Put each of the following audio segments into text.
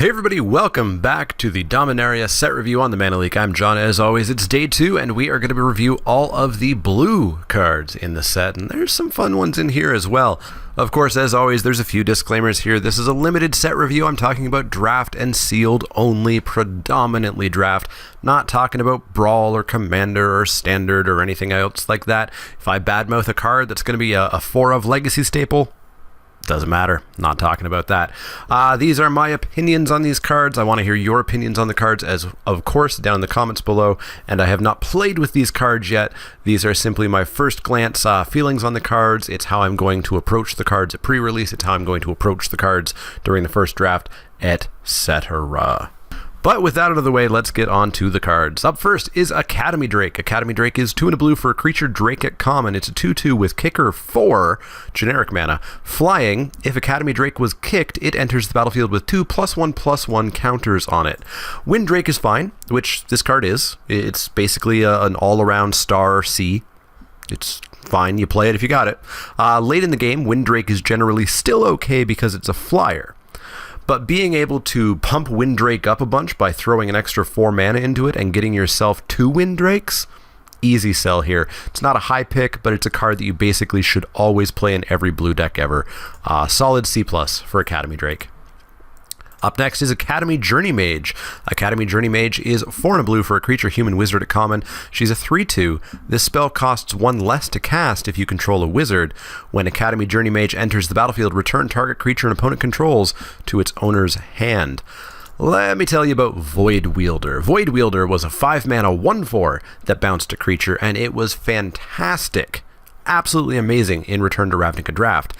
Hey everybody, welcome back to the Dominaria set review on the Mana Leek. I'm John. As always, it's day 2, and we are going to review all of the blue cards in the set, and there's some fun ones in here as well. Of course, as always, there's a few disclaimers here. This is a limited set review. I'm talking about draft and sealed only, predominantly draft. Not talking about Brawl or Commander or Standard or anything else like that. If I badmouth a card that's going to be a 4 of Legacy staple, doesn't matter. Not talking about that. These are my opinions on these cards. I want to hear your opinions on the cards, as of course, down in the comments below. And I have not played with these cards yet. These are simply my first glance feelings on the cards. It's how I'm going to approach the cards at pre-release. It's how I'm going to approach the cards during the first draft, etc. But with that out of the way, let's get on to the cards. Up first is Academy Drake. Academy Drake is 2 and a blue for a creature Drake at common. It's a 2/2 with kicker 4, generic mana. Flying, if Academy Drake was kicked, it enters the battlefield with 2 +1/+1 counters on it. Wind Drake is fine, which this card is. It's basically an all-around star C. It's fine, you play it if you got it. Late in the game, Wind Drake is generally still okay because it's a flyer. But being able to pump Wind Drake up a bunch by throwing an extra 4 mana into it and getting yourself 2 Wind Drakes, easy sell here. It's not a high pick, but it's a card that you basically should always play in every blue deck ever. Solid C+ for Academy Drake. Up next is Academy Journey Mage. Academy Journey Mage is 4 and a blue for a creature human wizard at common. She's a 3/2. This spell costs 1 less to cast if you control a wizard. When Academy Journey Mage enters the battlefield, return target creature an opponent controls to its owner's hand. Let me tell you about Void Wielder. Void Wielder was a 5 mana 1/4 that bounced a creature, and it was fantastic. Absolutely amazing in Return to Ravnica Draft.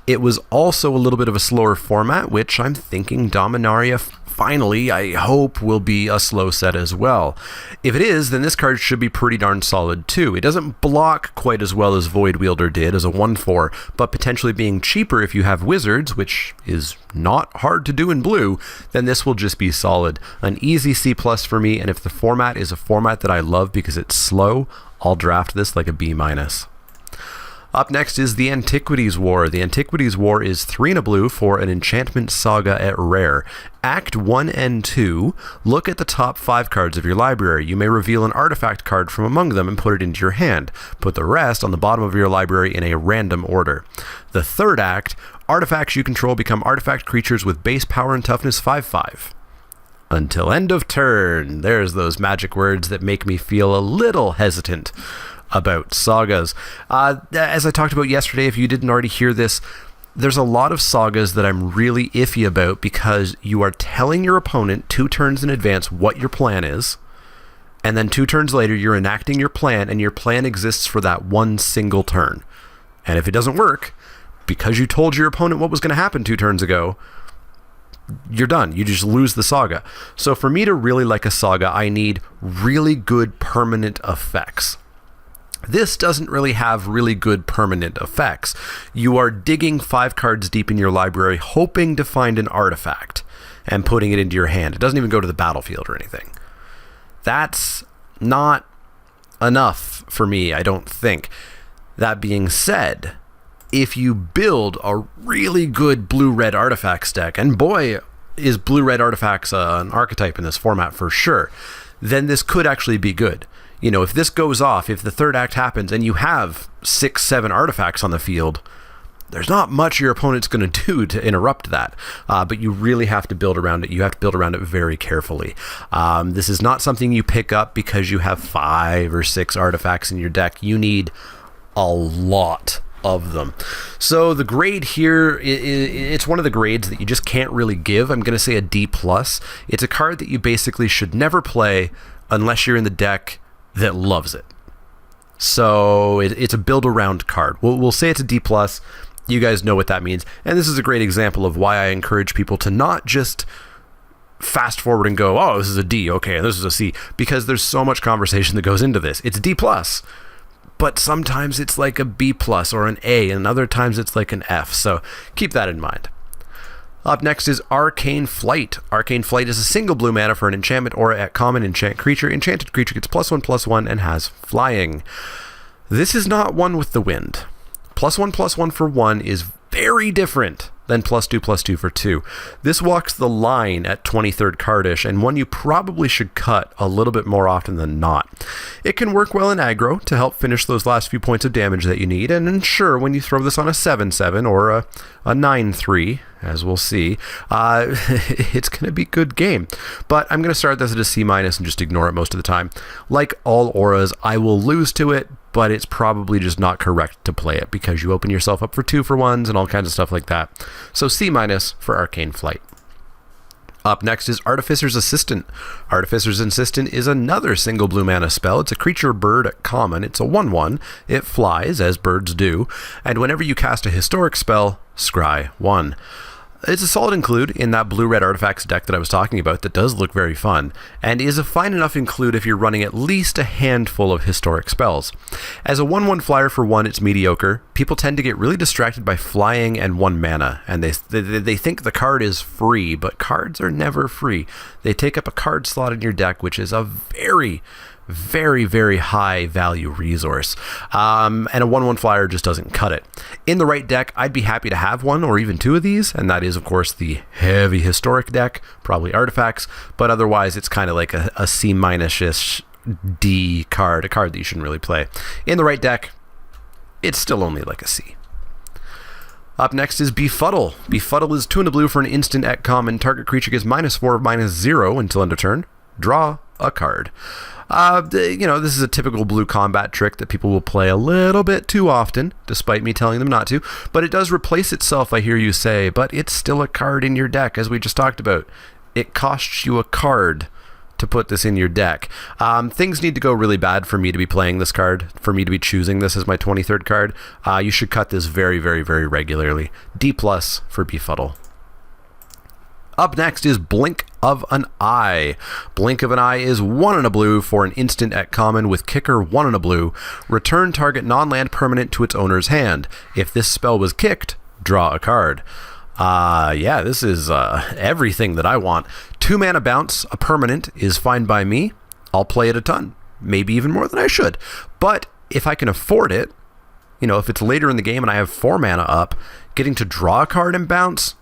It was also a little bit of a slower format, which I'm thinking Dominaria finally, I hope, will be a slow set as well. If it is, then this card should be pretty darn solid too. It doesn't block quite as well as Void Wielder did as a 1/4, but potentially being cheaper if you have wizards, which is not hard to do in blue, then this will just be solid. An easy C+ for me, and if the format is a format that I love because it's slow, I'll draft this like a B-. Up next is the Antiquities War. The Antiquities War is 3 and a blue for an enchantment saga at rare. Act 1 and 2, look at the top 5 cards of your library. You may reveal an artifact card from among them and put it into your hand. Put the rest on the bottom of your library in a random order. The third act, artifacts you control become artifact creatures with base power and toughness 5/5. Until end of turn. There's those magic words that make me feel a little hesitant about sagas. As I talked about yesterday, if you didn't already hear this, there's a lot of sagas that I'm really iffy about because you are telling your opponent 2 turns in advance what your plan is, and then 2 turns later you're enacting your plan, and your plan exists for that one single turn. And if it doesn't work, because you told your opponent what was going to happen 2 turns ago, you're done. You just lose the saga. So for me to really like a saga, I need really good permanent effects. This doesn't really have really good permanent effects. You are digging 5 cards deep in your library, hoping to find an artifact and putting it into your hand. It doesn't even go to the battlefield or anything. That's not enough for me, I don't think. That being said, if you build a really good blue-red artifacts deck, and boy, is blue-red artifacts an archetype in this format for sure, then this could actually be good. You know, if this goes off, if the third act happens and you have 6-7 artifacts on the field, there's not much your opponent's going to do to interrupt that. But you really have to build around it. You have to build around it very carefully. This is not something you pick up because you have 5 or 6 artifacts in your deck. You need a lot of them. So the grade here, it's one of the grades that you just can't really give. I'm going to say a D+. It's a card that you basically should never play unless you're in the deck that loves it. So it's a build around card. We'll say it's a D+. You guys know what that means. And this is a great example of why I encourage people to not just fast forward and go, oh, this is a D, okay, this is a C, because there's so much conversation that goes into this. It's D+, but sometimes it's like a B+ or an A, and other times it's like an F. So keep that in mind. Up next is Arcane Flight. Arcane Flight is a single blue mana for an enchantment aura at common enchant creature. Enchanted creature gets +1/+1 and has flying. This is not one with the wind. +1/+1 for 1 is very different then +2/+2 for 2. This walks the line at 23rd cardish, and one you probably should cut a little bit more often than not. It can work well in aggro to help finish those last few points of damage that you need, and ensure when you throw this on a 7/7 or a 9/3, as we'll see, it's going to be good game. But I'm going to start this at a C- and just ignore it most of the time. Like all auras, I will lose to it, but it's probably just not correct to play it because you open yourself up for 2-for-1s and all kinds of stuff like that. So C- for Arcane Flight. Up next is Artificers Assistant. Artificers Assistant is another single blue mana spell. It's a creature bird at common. It's a 1/1. It flies, as birds do. And whenever you cast a historic spell, scry 1. It's a solid include in that blue-red artifacts deck that I was talking about that does look very fun, and is a fine enough include if you're running at least a handful of historic spells. As a 1/1 flyer for 1, it's mediocre. People tend to get really distracted by flying and 1 mana, and they think the card is free, but cards are never free. They take up a card slot in your deck, which is a very, very high value resource, and a 1/1 flyer just doesn't cut it. In the right deck, I'd be happy to have 1 or even 2 of these, and that is of course the heavy historic deck, probably artifacts, but otherwise it's kind of like a C-ish D card, a card that you shouldn't really play. In the right deck, it's still only like a C. Up next is Befuddle. Befuddle is 2 and a blue for an instant at common. Target creature gets -4/-0 until end of turn. Draw a card. This is a typical blue combat trick that people will play a little bit too often, despite me telling them not to, but it does replace itself, I hear you say, but it's still a card in your deck, as we just talked about. It costs you a card to put this in your deck. Things need to go really bad for me to be playing this card, for me to be choosing this as my 23rd card. You should cut this very regularly. D+ for Befuddle. Up next is Blink of an Eye. Blink of an Eye is 1 and a blue for an instant at common with kicker 1 and a blue. Return target non-land permanent to its owner's hand. If this spell was kicked, draw a card. This is everything that I want. 2 mana bounce, a permanent, is fine by me. I'll play it a ton, maybe even more than I should. But if I can afford it, if it's later in the game and I have 4 mana up, getting to draw a card and bounce,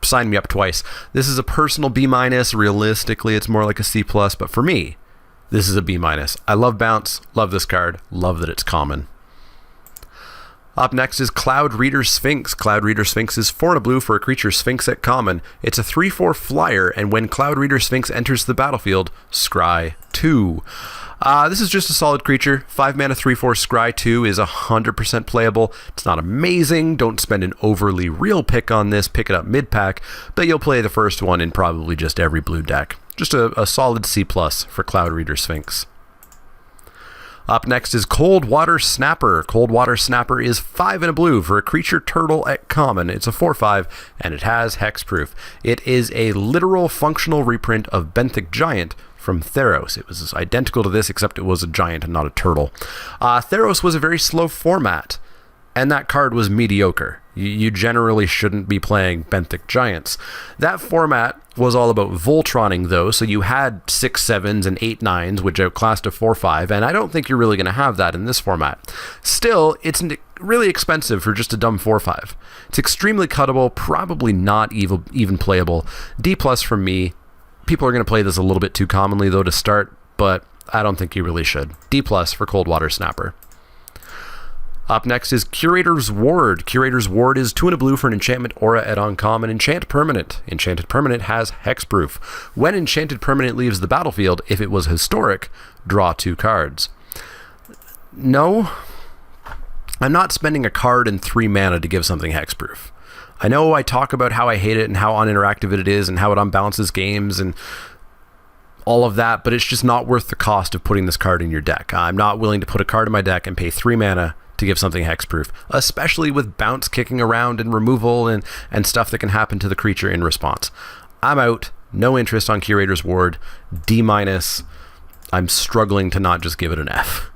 sign me up twice. This is a personal B-. Realistically, it's more like a C+, but for me, this is a B-. I love bounce, love this card, love that it's common. Up next is Cloud Reader Sphinx. Cloud Reader Sphinx is 4 and a blue for a creature Sphinx at common. It's a 3/4 flyer, and when Cloud Reader Sphinx enters the battlefield, scry 2. This is just a solid creature. 5 mana 3/4 scry 2 is 100% playable. It's not amazing. Don't spend an overly real pick on this. Pick it up mid-pack, but you'll play the first one in probably just every blue deck. Just a solid C+ for Cloud Reader Sphinx. Up next is Coldwater Snapper. Coldwater Snapper is 5 and a blue for a creature turtle at common. It's a 4/5, and it has hexproof. It is a literal functional reprint of Benthic Giant from Theros. It was identical to this, except it was a giant and not a turtle. Theros was a very slow format, and that card was mediocre. You generally shouldn't be playing Benthic Giants. That format was all about Voltroning, though, so you had 6/7s and 8/9s, which outclassed a 4/5, and I don't think you're really going to have that in this format. Still, it's really expensive for just a dumb 4/5. It's extremely cuttable, probably not even playable. D+ from me. People are going to play this a little bit too commonly, though, to start, but I don't think you really should. D+ for Coldwater Snapper. Up next is Curator's Ward. Curator's Ward is 2 and a blue for an enchantment aura at uncommon. Enchant permanent. Enchanted permanent has hexproof. When enchanted permanent leaves the battlefield, if it was historic, draw 2 cards. No, I'm not spending a card and 3 mana to give something hexproof. I know I talk about how I hate it and how uninteractive it is and how it unbalances games and all of that, but it's just not worth the cost of putting this card in your deck. I'm not willing to put a card in my deck and pay 3 mana to give something hexproof, especially with bounce kicking around and removal and stuff that can happen to the creature in response. I'm out. No interest on Curator's Ward. D-. I'm struggling to not just give it an F.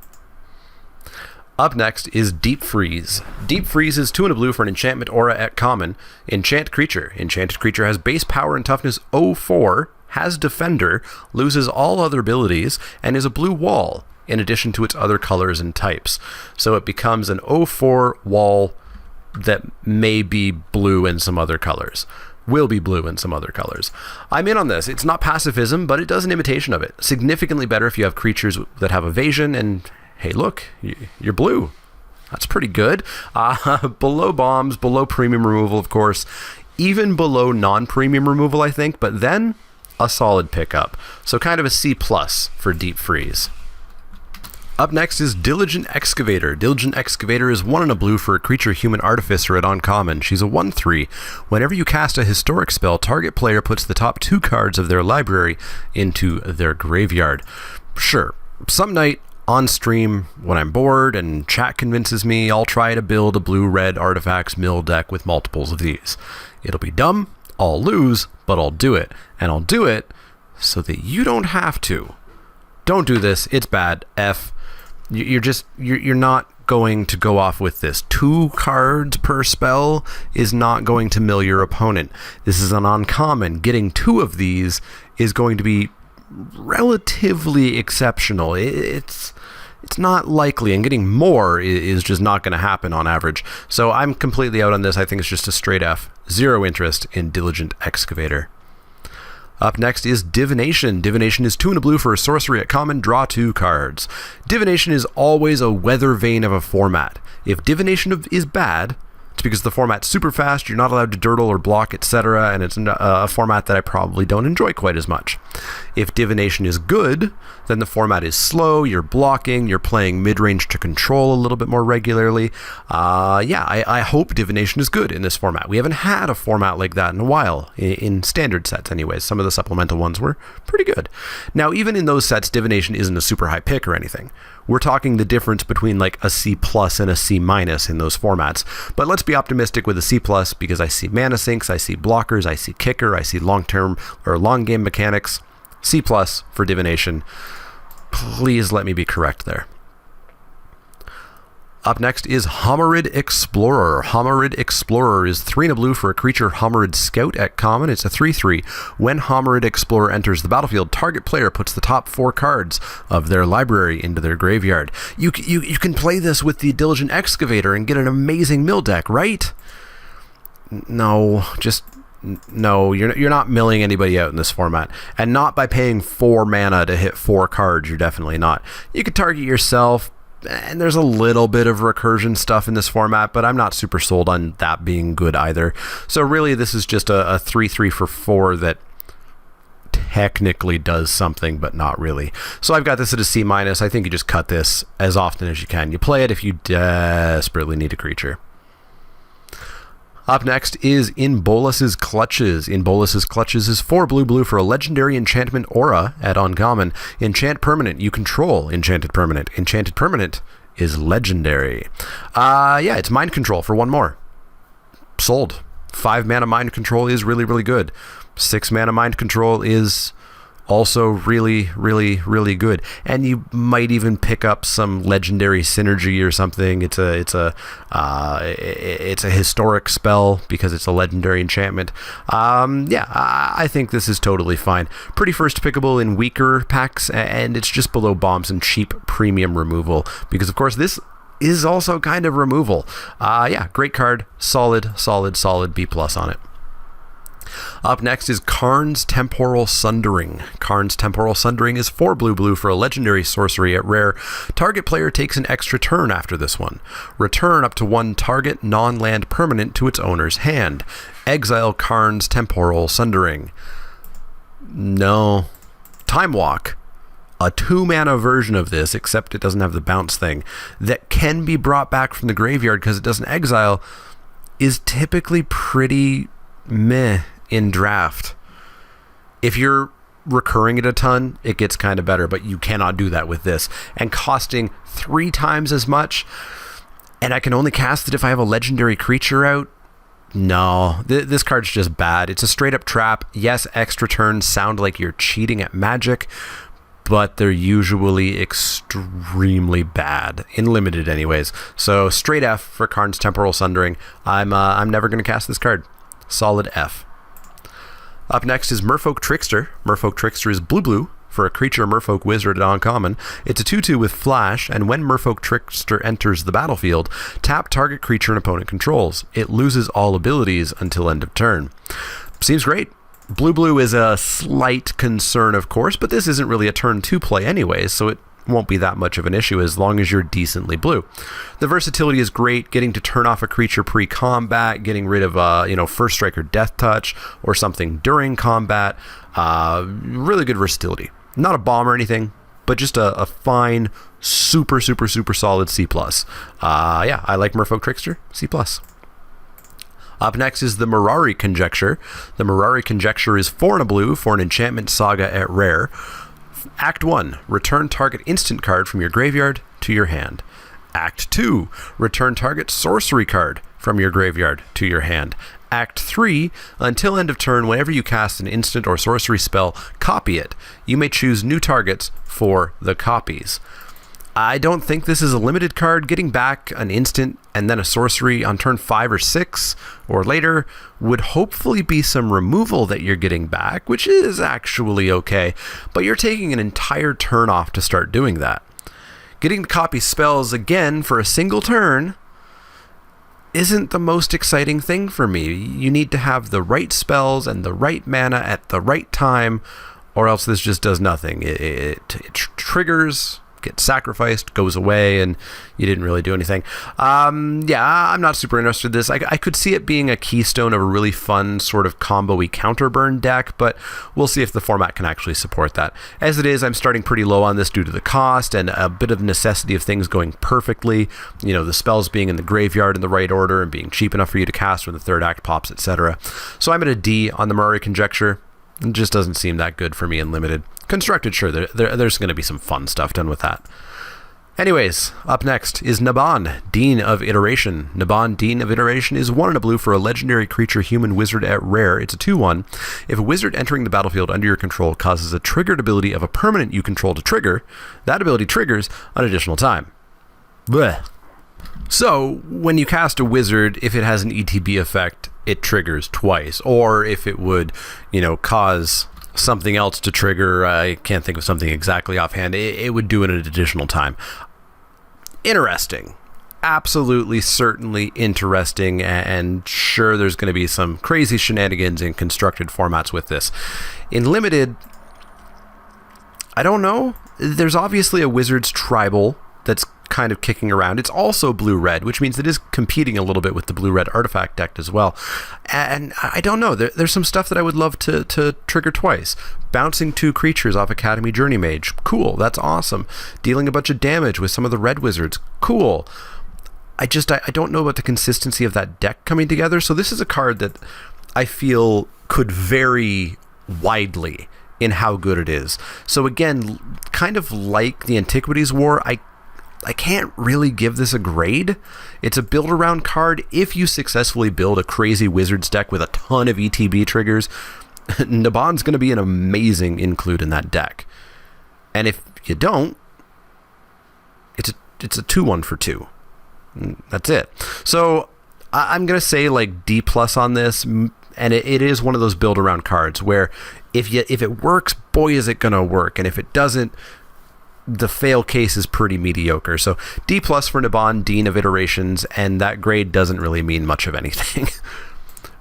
Up next is Deep Freeze. Deep Freeze is 2 and a blue for an enchantment aura at common. Enchant creature. Enchanted creature has base power and toughness 0/4, has defender, loses all other abilities, and is a blue wall, in addition to its other colors and types. So it becomes an 0/4 wall that may be blue in some other colors. Will be blue in some other colors. I'm in on this. It's not pacifism, but it does an imitation of it. Significantly better if you have creatures that have evasion, and hey, look, you're blue. That's pretty good. Below bombs, below premium removal, of course. Even below non-premium removal, I think, but then a solid pickup. So kind of a C+ for Deep Freeze. Up next is Diligent Excavator. Diligent Excavator is 1 and a blue for a creature human artificer at uncommon. She's a 1/3. Whenever you cast a historic spell, target player puts the top 2 cards of their library into their graveyard. Sure, some night on stream when I'm bored and chat convinces me, I'll try to build a blue-red artifacts mill deck with multiples of these. It'll be dumb, I'll lose, but I'll do it. And I'll do it so that you don't have to. Don't do this, it's bad, F. You're not going to go off with this. 2 cards per spell is not going to mill your opponent. This is an uncommon. Getting 2 of these is going to be relatively exceptional. It's not likely, and getting more is just not going to happen on average. So I'm completely out on this. I think it's just a straight F. Zero interest in Diligent Excavator. Up next is Divination. Divination is 2 and a blue for a sorcery at common, draw 2 cards. Divination is always a weather vane of a format. If Divination is bad, it's because the format's super fast, you're not allowed to dirtle or block, etc., and it's a format that I probably don't enjoy quite as much. If Divination is good, then the format is slow, you're blocking, you're playing mid-range to control a little bit more regularly. I hope Divination is good in this format. We haven't had a format like that in a while, in standard sets anyways. Some of the supplemental ones were pretty good. Now, even in those sets, Divination isn't a super high pick or anything. We're talking the difference between like a C+ and a C- in those formats. But let's be optimistic with a C+ because I see mana sinks, I see blockers, I see kicker, I see long-term or long game mechanics. C+ for Divination. Please let me be correct there. Up next is Homarid Explorer. Homarid Explorer is 3 and a blue for a creature Homarid Scout at common. It's a 3/3. When Homarid Explorer enters the battlefield, target player puts the top 4 cards of their library into their graveyard. You can play this with the Diligent Excavator and get an amazing mill deck, right? No, you're not milling anybody out in this format. And not by paying 4 mana to hit 4 cards, you're definitely not. You could target yourself, and there's a little bit of recursion stuff in this format, but I'm not super sold on that being good either. So really, this is just a 3/3 for 4 that technically does something, but not really. So I've got this at a C-. I think you just cut this as often as you can. You play it if you desperately need a creature. Up next is In Bolus's Clutches. In Bolus's Clutches is 4 blue for a legendary enchantment aura at uncommon. Enchant permanent. You control enchanted permanent. Enchanted permanent is legendary. It's mind control for 1 more. Sold. 5 mana mind control is really, really good. 6 mana mind control is also really, really, really good. And you might even pick up some legendary synergy or something. It's a historic spell because it's a legendary enchantment. I think this is totally fine. Pretty first pickable in weaker packs, and it's just below bombs and cheap premium removal because, of course, this is also kind of removal. Great card. Solid B+ on it. Up next is Karns Temporal Sundering. Karns Temporal Sundering is 4 blue for a legendary sorcery at rare. Target player takes an extra turn after this one. Return up to 1 target non-land permanent to its owner's hand. Exile Karns Temporal Sundering. No. Time Walk. A 2 mana version of this, except it doesn't have the bounce thing, that can be brought back from the graveyard because it doesn't exile, is typically pretty meh in draft. If you're recurring it a ton, it gets kind of better, but you cannot do that with this. And costing 3 times as much, and I can only cast it if I have a legendary creature out? No, this card's just bad. It's a straight up trap. Yes, extra turns sound like you're cheating at Magic, but they're usually extremely bad, in limited anyways. So straight F for Karns Temporal Sundering. I'm never going to cast this card. Solid F. Up next is Merfolk Trickster. Merfolk Trickster is blue for a creature Merfolk Wizard at uncommon. It's a 2/2 with flash, and when Merfolk Trickster enters the battlefield, tap target creature an opponent controls. It loses all abilities until end of turn. Seems great. Blue is a slight concern, of course, but this isn't really a turn 2 play anyways, so it won't be that much of an issue as long as you're decently blue. The versatility is great, getting to turn off a creature pre-combat, getting rid of First Strike or Death Touch or something during combat. Really good versatility. Not a bomb or anything, but just a fine, super solid C+. I like Merfolk Trickster, C+. Up next is the Murari Conjecture. The Murari Conjecture is 4 and a blue for an enchantment saga at rare. Act 1, return target instant card from your graveyard to your hand. Act 2, return target sorcery card from your graveyard to your hand. Act 3, until end of turn, whenever you cast an instant or sorcery spell, copy it. You may choose new targets for the copies. I don't think this is a limited card. Getting back an instant and then a sorcery on turn 5 or 6 or later would hopefully be some removal that you're getting back, which is actually okay, but you're taking an entire turn off to start doing that. Getting to copy spells again for a single turn isn't the most exciting thing for me. You need to have the right spells and the right mana at the right time, or else this just does nothing. It triggers, gets sacrificed, goes away, and you didn't really do anything. I'm not super interested in this. I could see it being a keystone of a really fun sort of combo-y counterburn deck, but we'll see if the format can actually support that. As it is, I'm starting pretty low on this due to the cost and a bit of necessity of things going perfectly. The spells being in the graveyard in the right order and being cheap enough for you to cast when the third act pops, etc. So I'm at a D on the Murari Conjecture. It just doesn't seem that good for me in limited. Constructed, sure, there's going to be some fun stuff done with that. Anyways, up next is Naban, Dean of Iteration. Naban, Dean of Iteration is 1 and a blue for a legendary creature human wizard at rare. It's a 2/1. If a wizard entering the battlefield under your control causes a triggered ability of a permanent you control to trigger, that ability triggers an additional time. Blech. So, when you cast a wizard, if it has an ETB effect, it triggers twice. Or if it would, cause something else to trigger, I can't think of something exactly offhand, it would do it an additional time. Interesting. Absolutely, certainly interesting, and sure, there's going to be some crazy shenanigans in constructed formats with this. In limited, I don't know. There's obviously a Wizards Tribal that's kind of kicking around. It's also blue-red, which means it is competing a little bit with the blue-red artifact deck as well. And I don't know, there's some stuff that I would love to trigger twice. Bouncing 2 creatures off Academy Journey Mage, cool, that's awesome. Dealing a bunch of damage with some of the red wizards, cool. I don't know about the consistency of that deck coming together, so this is a card that I feel could vary widely in how good it is. So again, kind of like the Antiquities War, I can't really give this a grade. It's a build-around card. If you successfully build a crazy Wizards deck with a ton of ETB triggers, Naban's going to be an amazing include in that deck. And if you don't, it's a 2/1 for 2. That's it. So I'm going to say like D+ on this, and it is one of those build-around cards where if it works, boy is it going to work. And if it doesn't, the fail case is pretty mediocre. So D+ for Naban, Dean of Iterations, and that grade doesn't really mean much of anything.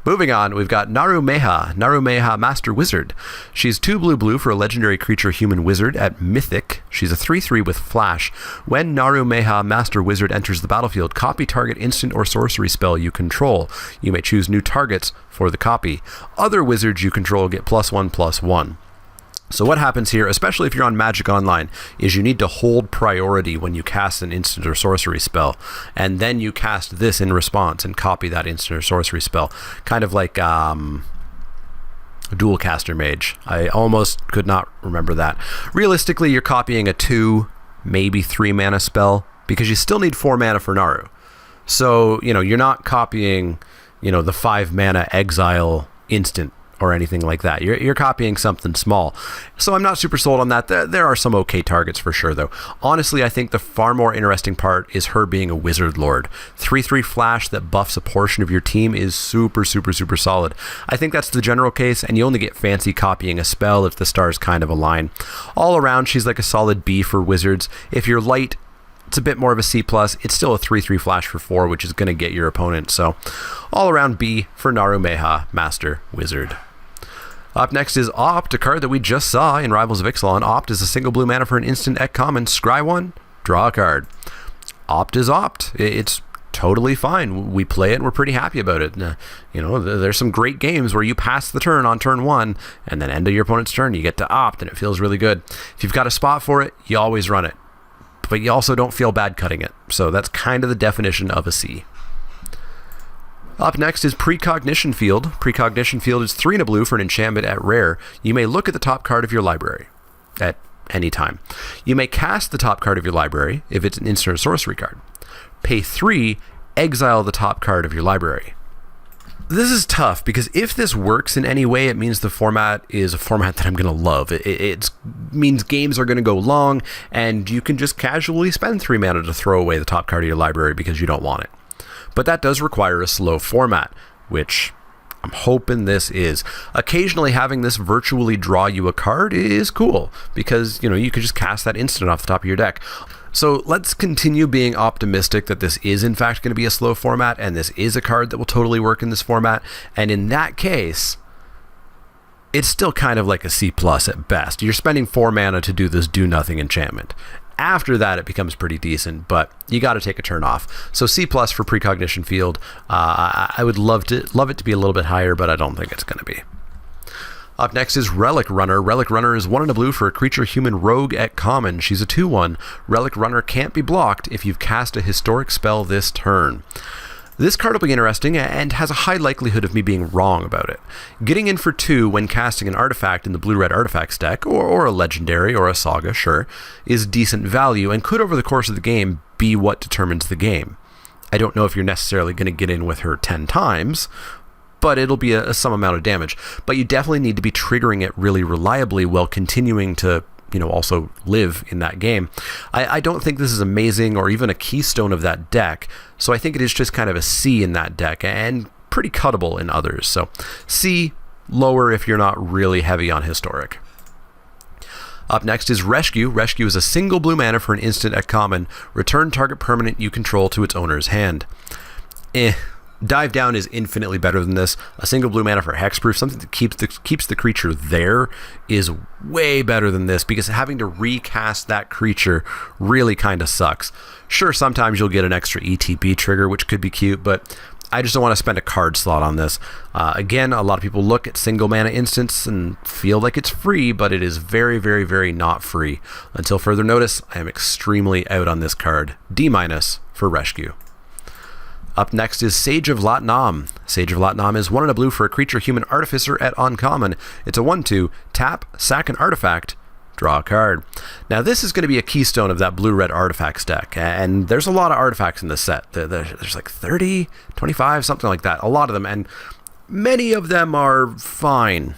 Moving on, we've got Naru Maha, Master Wizard. She's 2 blue for a legendary creature human wizard at Mythic. She's a 3/3 with flash. When Naru Maha, Master Wizard enters the battlefield, copy target instant or sorcery spell you control. You may choose new targets for the copy. Other wizards you control get +1/+1. So what happens here, especially if you're on Magic Online, is you need to hold priority when you cast an instant or sorcery spell, and then you cast this in response and copy that instant or sorcery spell. Kind of like a Dual Caster Mage. I almost could not remember that. Realistically, you're copying a 2, maybe 3 mana spell, because you still need 4 mana for Naru. So, you're not copying, the 5 mana exile instant or anything like that. You're copying something small. So I'm not super sold on that. There are some okay targets for sure, though. Honestly, I think the far more interesting part is her being a Wizard Lord. 3/3 flash that buffs a portion of your team is super, super, super solid. I think that's the general case, and you only get fancy copying a spell if the stars kind of align. All around, she's like a solid B for Wizards. If you're light, it's a bit more of a C+. It's still a 3/3 flash for 4, which is going to get your opponent. So all around B for Naru Maha, Master Wizard. Up next is Opt, a card that we just saw in Rivals of Ixalan. Opt is a single blue mana for an instant at common. Scry 1, draw a card. Opt is Opt. It's totally fine. We play it and we're pretty happy about it. There's some great games where you pass the turn on turn 1 and then end of your opponent's turn you get to Opt and it feels really good. If you've got a spot for it, you always run it. But you also don't feel bad cutting it. So that's kind of the definition of a C. Up next is Precognition Field. Precognition Field is 3 and a blue for an enchantment at rare. You may look at the top card of your library at any time. You may cast the top card of your library if it's an instant or sorcery card. Pay 3, exile the top card of your library. This is tough because if this works in any way, it means the format is a format that I'm going to love. It means games are going to go long and you can just casually spend 3 mana to throw away the top card of your library because you don't want it. But that does require a slow format, which I'm hoping this is. Occasionally having this virtually draw you a card is cool because, you could just cast that instant off the top of your deck. So let's continue being optimistic that this is in fact going to be a slow format and this is a card that will totally work in this format. And in that case, it's still kind of like a C+ at best. You're spending 4 mana to do this do-nothing enchantment. After that, it becomes pretty decent, but you got to take a turn off. So C+ for Precognition Field. I would love it to be a little bit higher, but I don't think it's going to be. Up next is Relic Runner. Relic Runner is 1 and a blue for a creature human rogue at common. She's a 2/1. Relic Runner can't be blocked if you've cast a historic spell this turn. This card will be interesting and has a high likelihood of me being wrong about it. Getting in for 2 when casting an artifact in the blue-red artifacts deck, or a legendary or a saga, sure, is decent value and could over the course of the game be what determines the game. I don't know if you're necessarily going to get in with her 10 times, but it'll be some amount of damage. But you definitely need to be triggering it really reliably while continuing to also live in that game. I don't think this is amazing or even a keystone of that deck, so I think it is just kind of a C in that deck and pretty cuttable in others. So C, lower if you're not really heavy on historic. Up next is Rescue. Rescue is a single blue mana for an instant at common. Return target permanent you control to its owner's hand. Dive Down is infinitely better than this. A single blue mana for hexproof, something that keeps the creature there, is way better than this because having to recast that creature really kind of sucks. Sure, sometimes you'll get an extra ETB trigger, which could be cute, but I just don't want to spend a card slot on this. Again, a lot of people look at single mana instants and feel like it's free, but it is very, very, very not free. Until further notice, I am extremely out on this card. D- for Rescue. Up next is Sage of Latinum. Sage of Latinum is 1 and a blue for a creature human artificer at uncommon. It's a 1/2, tap, sack an artifact, draw a card. Now this is going to be a keystone of that blue-red artifacts deck, and there's a lot of artifacts in this set. There's like 30, 25, something like that, a lot of them, and many of them are fine.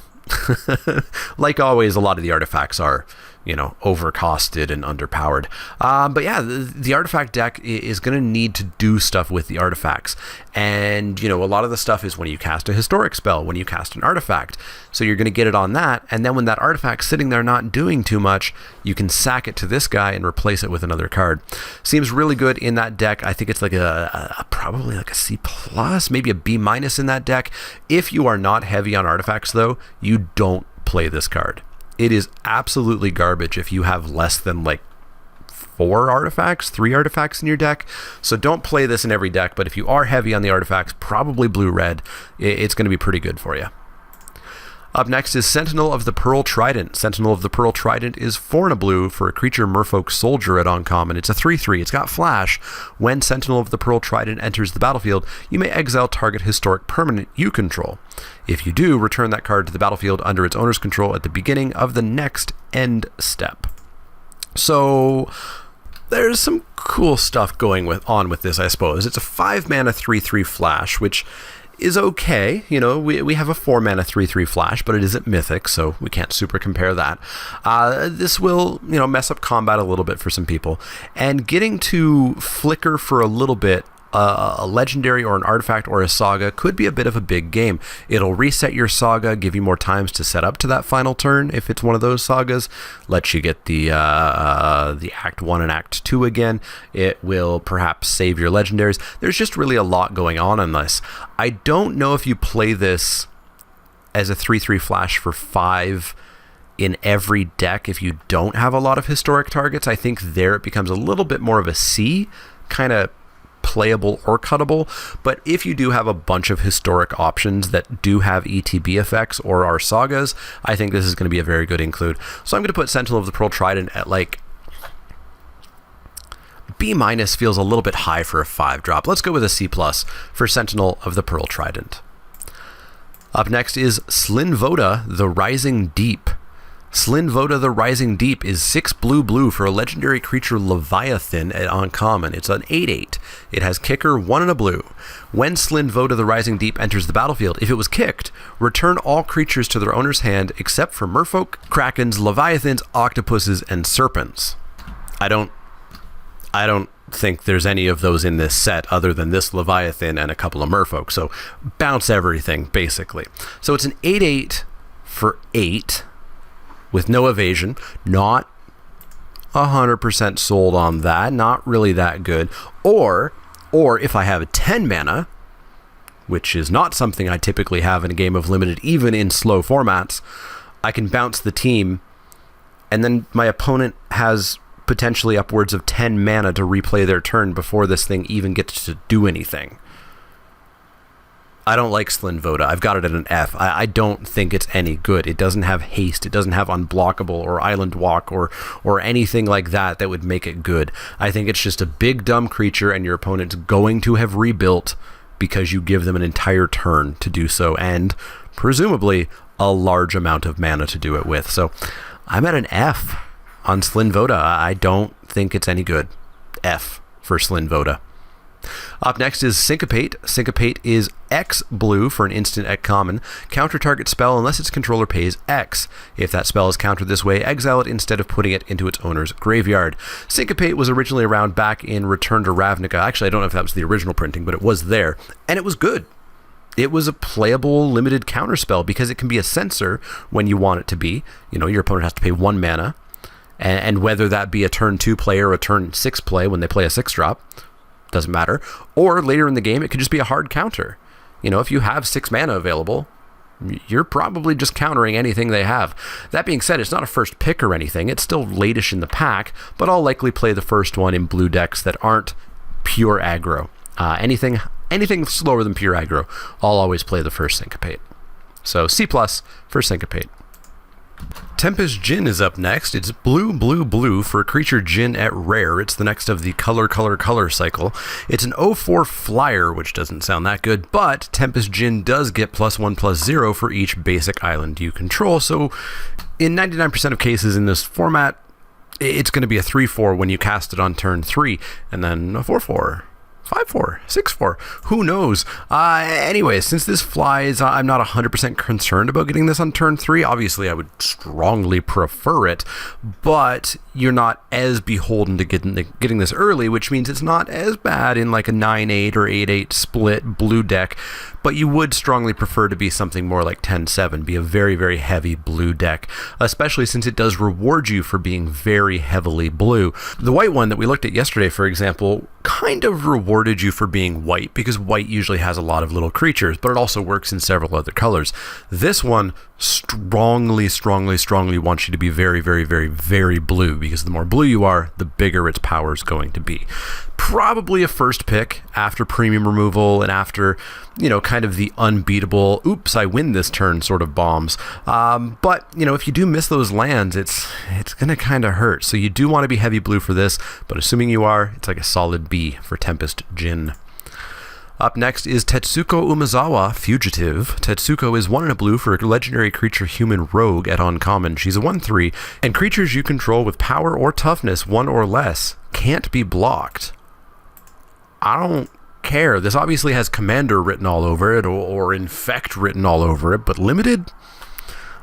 Like always, a lot of the artifacts are overcosted and underpowered. But yeah, the artifact deck is going to need to do stuff with the artifacts. And, a lot of the stuff is when you cast a historic spell, when you cast an artifact. So you're going to get it on that. And then when that artifact's sitting there not doing too much, you can sack it to this guy and replace it with another card. Seems really good in that deck. I think it's like probably like a C+, maybe a B- in that deck. If you are not heavy on artifacts, though, you don't play this card. It is absolutely garbage if you have less than like 3 artifacts in your deck. So don't play this in every deck, but if you are heavy on the artifacts, probably blue-red, it's going to be pretty good for you. Up next is Sentinel of the Pearl Trident. Sentinel of the Pearl Trident is 4 and a blue for a creature merfolk soldier at uncommon. It's a 3/3. It's got flash. When Sentinel of the Pearl Trident enters the battlefield, you may exile target historic permanent you control. If you do, return that card to the battlefield under its owner's control at the beginning of the next end step. So there's some cool stuff going on with this, I suppose. It's a 5 mana 3/3 flash, which is okay. You know, we have a 4-mana 3/3 flash, but it isn't mythic, so we can't super compare that. This will, you know, mess up combat a little bit for some people. And getting to flicker for a little bit a legendary or an artifact or a saga could be a bit of a big game. It'll reset your saga, give you more times to set up to that final turn if it's one of those sagas, let you get the Act 1 and Act 2 again. It will perhaps save your legendaries. There's just really a lot going on in this. I don't know if you play this as a 3/3 flash for 5 in every deck if you don't have a lot of historic targets. I think there it becomes a little bit more of a C, kind of playable or cuttable, but if you do have a bunch of historic options that do have ETB effects or are sagas, I think this is going to be a very good include. So I'm going to put Sentinel of the Pearl Trident at like B- feels a little bit high for a 5-drop. Let's go with a C+ for Sentinel of the Pearl Trident. Up next is Slinvoda, the Rising Deep. Slinvoda the Rising Deep is 6 blue for a legendary creature Leviathan at uncommon. It's an 8/8. It has kicker, 1 and a blue. When Slinvoda the Rising Deep enters the battlefield, if it was kicked, return all creatures to their owner's hand except for merfolk, krakens, leviathans, octopuses, and serpents. I don't think there's any of those in this set other than this Leviathan and a couple of merfolk, so bounce everything, basically. So it's an 8/8 for 8. With no evasion, not 100% sold on that, not really that good. Or if I have a 10 mana, which is not something I typically have in a game of Limited, even in slow formats, I can bounce the team, and then my opponent has potentially upwards of 10 mana to replay their turn before this thing even gets to do anything. I don't like Slinvoda. I've got it at an F. I don't think it's any good. It doesn't have haste. It doesn't have unblockable or island walk or anything like that would make it good. I think it's just a big dumb creature, and your opponent's going to have rebuilt because you give them an entire turn to do so, and presumably a large amount of mana to do it with. So I'm at an F on Slinvoda. I don't think it's any good. F for Slinvoda. Up next is Syncopate. Syncopate is X blue for an instant at common. Counter target spell unless its controller pays X. If that spell is countered this way, exile it instead of putting it into its owner's graveyard. Syncopate was originally around back in Return to Ravnica. Actually, I don't know if that was the original printing, but it was there. And it was good. It was a playable limited counterspell because it can be a censor when you want it to be. You know, your opponent has to pay 1 mana. And whether that be a turn 2 play or a turn 6 play when they play a 6-drop, doesn't matter. Or later in the game, it could just be a hard counter. You know, if you have 6 mana available, you're probably just countering anything they have. That being said, it's not a first pick or anything. It's still late-ish in the pack, but I'll likely play the first one in blue decks that aren't pure aggro. Anything slower than pure aggro, I'll always play the first Syncopate. So C+ for Syncopate. Tempest Djinn is up next. It's blue for a creature Djinn at rare. It's the next of the color cycle. It's an 0/4 flyer, which doesn't sound that good, but Tempest Djinn does get +1/+0 for each basic island you control. So in 99% of cases in this format, it's going to be a 3/4 when you cast it on turn 3, and then a 4/4. 5/4, 6/4, who knows? Anyway, since this flies, I'm not 100% concerned about getting this on turn 3. Obviously, I would strongly prefer it, but you're not as beholden to getting this early, which means it's not as bad in like a 9/8 or 8/8 split blue deck, but you would strongly prefer to be something more like 10/7, be a very, very heavy blue deck, especially since it does reward you for being very heavily blue. The white one that we looked at yesterday, for example, kind of rewarded you for being white, because white usually has a lot of little creatures, but it also works in several other colors. This one strongly wants you to be very, very, very, very blue, because the more blue you are, the bigger its power is going to be. Probably a first pick after premium removal and after, you know, kind of the unbeatable, oops, I win this turn sort of bombs. But, you know, if you do miss those lands, it's going to kind of hurt. So you do want to be heavy blue for this, but assuming you are, it's like a solid B for Tempest Djinn. Up next is Tatsuko Umezawa, Fugitive. Tatsuko is 1 and a blue for a legendary creature human rogue at uncommon. She's a 1/3, and creatures you control with power or toughness 1 or less can't be blocked. I don't care. This obviously has Commander written all over it, or Infect written all over it, but limited?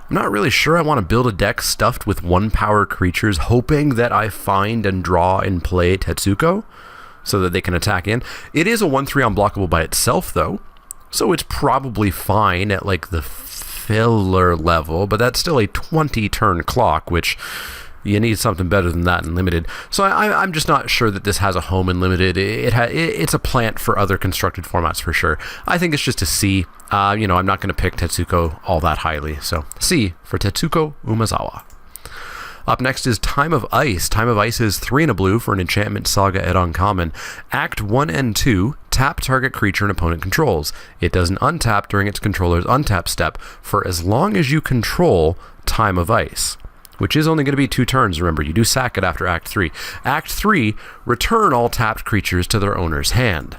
I'm not really sure I want to build a deck stuffed with 1-power creatures, hoping that I find and draw and play Tatsuko, so that they can attack in. It is a 1/3 unblockable by itself, though, so it's probably fine at like the filler level, but that's still a 20-turn clock, which you need something better than that in limited. So I'm just not sure that this has a home in limited. It's a plant for other constructed formats for sure. I think it's just a C. I'm not going to pick Tatsuko all that highly, so C for Tatsuko Umezawa. Up next is Time of Ice. Time of Ice is 3 and a blue for an enchantment saga at uncommon. Act 1 and 2, tap target creature an opponent controls. It does an untap during its controller's untap step for as long as you control Time of Ice, which is only going to be 2 turns. Remember, you do sack it after Act 3. Act 3, return all tapped creatures to their owner's hand.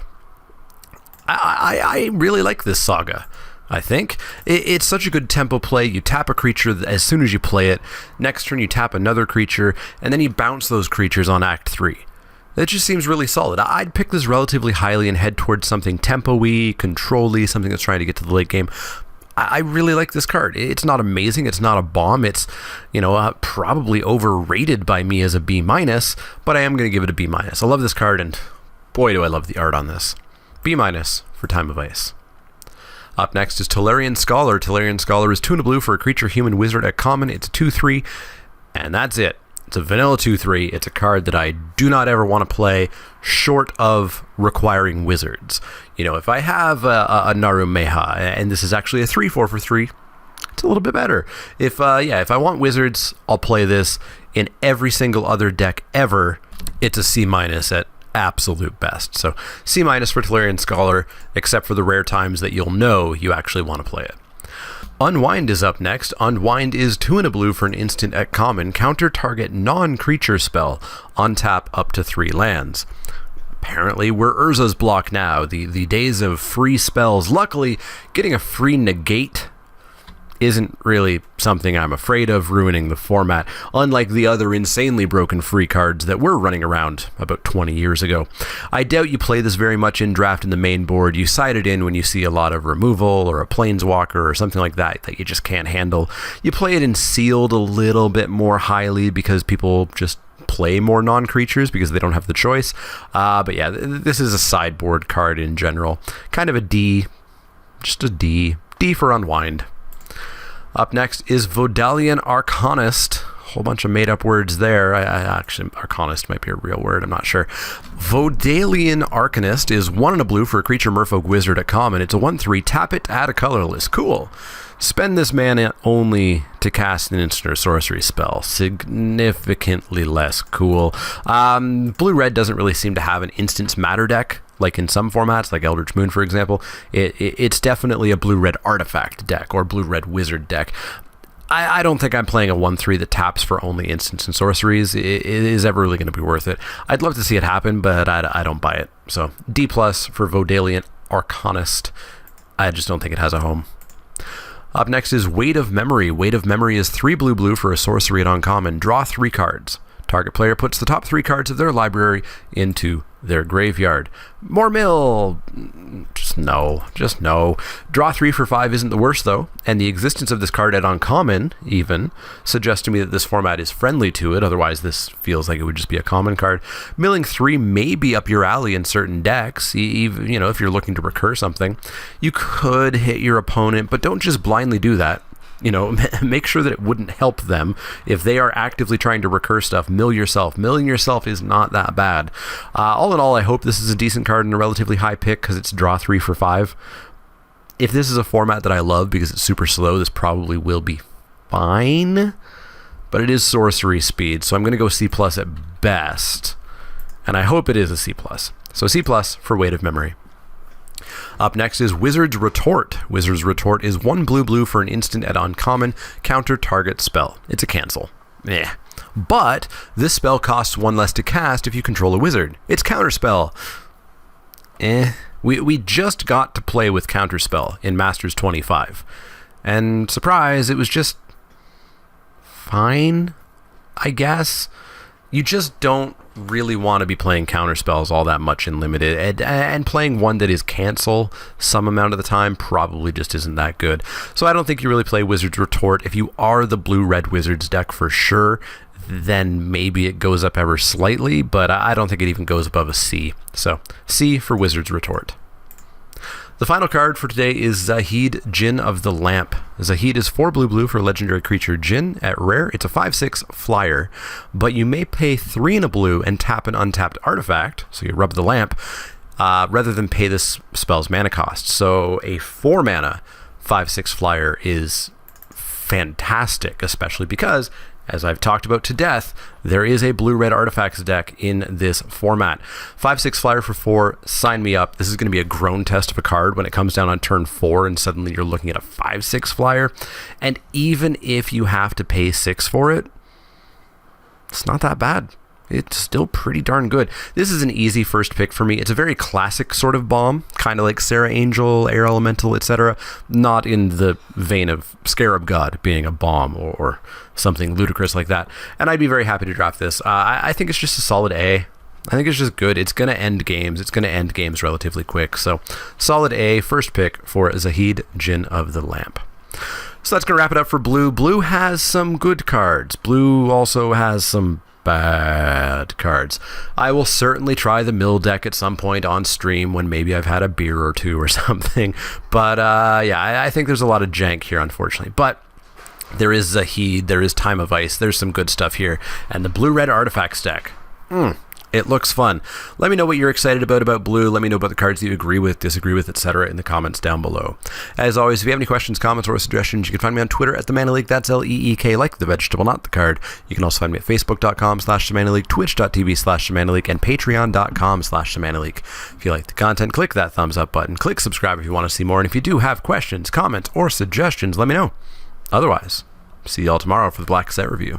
I really like this saga. I think it's such a good tempo play. You tap a creature as soon as you play it. Next turn you tap another creature, and then you bounce those creatures on Act 3. That just seems really solid. I'd pick this relatively highly and head towards something tempo-y, control-y, something that's trying to get to the late game. I really like this card. It's not amazing. It's not a bomb. It's, probably overrated by me as a B-, but I am going to give it a B-. I love this card, and boy, do I love the art on this. B- for Time of Ice. Up next is Tellurian Scholar. Tellurian Scholar is 2 and a blue for a creature, human, wizard at common. It's a 2/3, and that's it. It's a vanilla 2/3. It's a card that I do not ever want to play short of requiring wizards. If I have a Naru Maha, and this is actually a 3/4 for 3, it's a little bit better. If I want wizards, I'll play this. In every single other deck ever, it's a C- at absolute best. So C- for Tellurian Scholar, except for the rare times that you'll know you actually want to play it. Unwind is up next. Unwind is 2 and a blue for an instant at common. Counter target non-creature spell. Untap up to 3 lands. Apparently we're Urza's block now. The days of free spells. Luckily, getting a free negate isn't really something I'm afraid of ruining the format, unlike the other insanely broken free cards that were running around about 20 years ago. I doubt you play this very much in draft in the main board. You side it in when you see a lot of removal or a planeswalker or something like that you just can't handle. You play it in sealed a little bit more highly because people just play more non-creatures because they don't have the choice. But yeah, this is a sideboard card in general. Kind of a D, just a D. D for Unwind. Up next is Vaaldan Arcanist. Whole bunch of made-up words there. Actually, Arcanist might be a real word. I'm not sure. Vaaldan Arcanist is 1 and a blue for a creature, merfolk, wizard at common. It's a 1/3. Tap it to add a colorless. Cool. Spend this mana only to cast an instant or sorcery spell. Significantly less cool. Blue-red doesn't really seem to have an instance matter deck, like in some formats, like Eldritch Moon, for example. It's definitely a blue-red artifact deck or blue-red wizard deck. I don't think I'm playing a 1/3 that taps for only instants and sorceries. It is ever really going to be worth it. I'd love to see it happen, but I don't buy it. So D+ for Vaaldan Arcanist. I just don't think it has a home. Up next is Weight of Memory. Weight of Memory is 3 blue for a sorcery at uncommon. Draw 3 cards. Target player puts the top 3 cards of their library into their graveyard. More mill. Just no. Draw 3 for 5 isn't the worst, though, and the existence of this card at uncommon, even, suggests to me that this format is friendly to it. Otherwise, this feels like it would just be a common card. Milling 3 may be up your alley in certain decks, even, if you're looking to recur something. You could hit your opponent, but don't just blindly do that. Make sure that it wouldn't help them. If they are actively trying to recur stuff, mill yourself. Milling yourself is not that bad. All in all, I hope this is a decent card and a relatively high pick because it's draw 3 for 5. If this is a format that I love because it's super slow, this probably will be fine. But it is sorcery speed, so I'm going to go C+ at best. And I hope it is a C+. So C+ for Weight of Memory. Up next is Wizard's Retort. Wizard's Retort is 1 blue for an instant at uncommon. Counter target spell. It's a cancel. But this spell costs 1 less to cast if you control a wizard. It's counterspell. We just got to play with counterspell in Masters 25. And surprise, it was just fine, I guess. You just don't really want to be playing counter spells all that much in limited, and playing one that is cancel some amount of the time probably just isn't that good. So I don't think you really play Wizard's Retort. If you are the blue-red Wizards deck for sure, then maybe it goes up ever slightly, but I don't think it even goes above a C. So C for Wizard's Retort. The final card for today is Zahid, Djinn of the Lamp. Zahid is 4 blue for legendary creature Djinn. At rare, it's a 5/6 flyer, but you may pay 3 in a blue and tap an untapped artifact, so you rub the lamp, rather than pay this spell's mana cost. So a 4 mana 5/6 flyer is fantastic, especially because, as I've talked about to death, there is a blue-red artifacts deck in this format. 5/6 flyer for 4, sign me up. This is going to be a groan test of a card when it comes down on turn 4 and suddenly you're looking at a 5/6 flyer. And even if you have to pay 6 for it, it's not that bad. It's still pretty darn good. This is an easy first pick for me. It's a very classic sort of bomb, kind of like Sarah Angel, Air Elemental, etc. Not in the vein of Scarab God being a bomb or something ludicrous like that. And I'd be very happy to draft this. I think it's just a solid A. I think it's just good. It's going to end games. It's going to end games relatively quick. So solid A, first pick for Zahid, Djinn of the Lamp. So that's going to wrap it up for blue. Blue has some good cards. Blue also has some bad cards. I will certainly try the mill deck at some point on stream when maybe I've had a beer or two or something. But yeah, I think there's a lot of jank here, unfortunately. But there is Zahid, there is Time of Ice, there's some good stuff here. And the blue-red artifacts deck, it looks fun. Let me know what you're excited about blue. Let me know about the cards that you agree with, disagree with, etc. in the comments down below. As always, if you have any questions, comments, or suggestions, you can find me on Twitter at the Mana Leek. That's Leek, like the vegetable, not the card. You can also find me at facebook.com/themanaleek, twitch.tv/themanaleek, and patreon.com/themanaleek. If you like the content, click that thumbs up button. Click subscribe if you want to see more. And if you do have questions, comments, or suggestions, let me know. Otherwise, see y'all tomorrow for the Black Set review.